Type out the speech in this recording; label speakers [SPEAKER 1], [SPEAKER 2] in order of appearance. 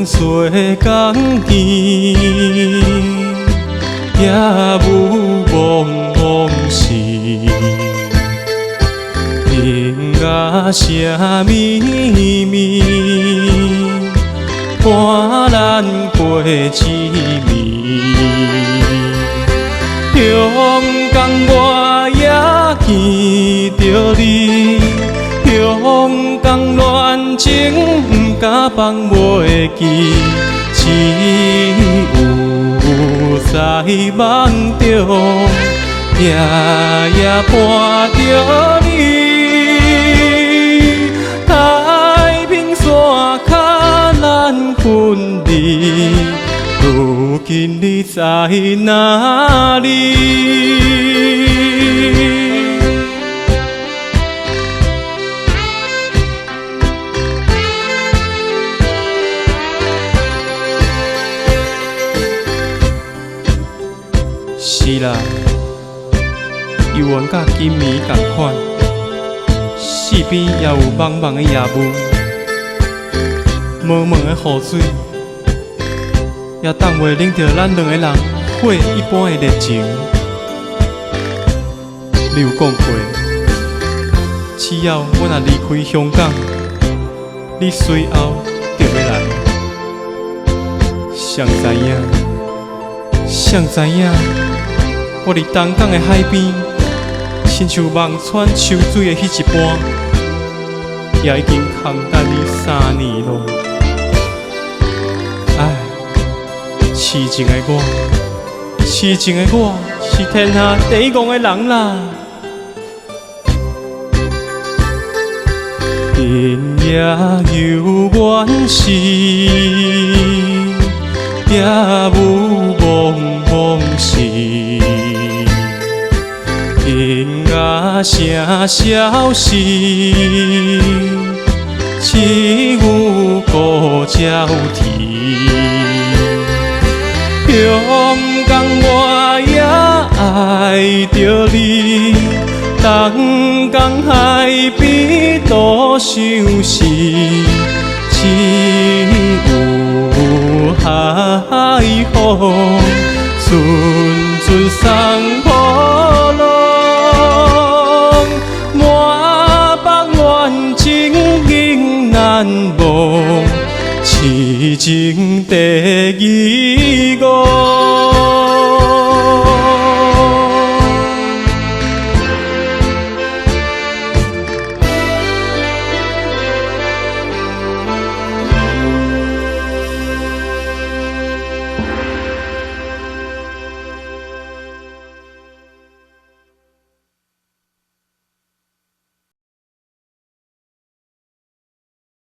[SPEAKER 1] 岁江天，也无梦往事。情啊，啥秘密，伴咱过一暝。香港我也见着你，香港恋情不敢放袂记，只有在梦中夜夜伴着你。太平山脚咱分离，如今你在哪里？是啦，游园甲金暝同款，四边也有茫茫的夜雾，茫茫的雨水，也挡袂冷着咱两个人火一般的热情。你有讲过，只要我若离开香港，你随后就要来。谁知影？我伫东港的海边，亲像望穿秋水的迄一般，也已经空等你3年咯。唉，痴情的我是天下第一戆的人啦。天涯有远时，也无梦往事。情啊，啥消息，只有孤鸟啼。香港我也爱着你，东港海边多相思，只有海风阵阵送波浪，满腹愿情仍难忘，痴情第二个。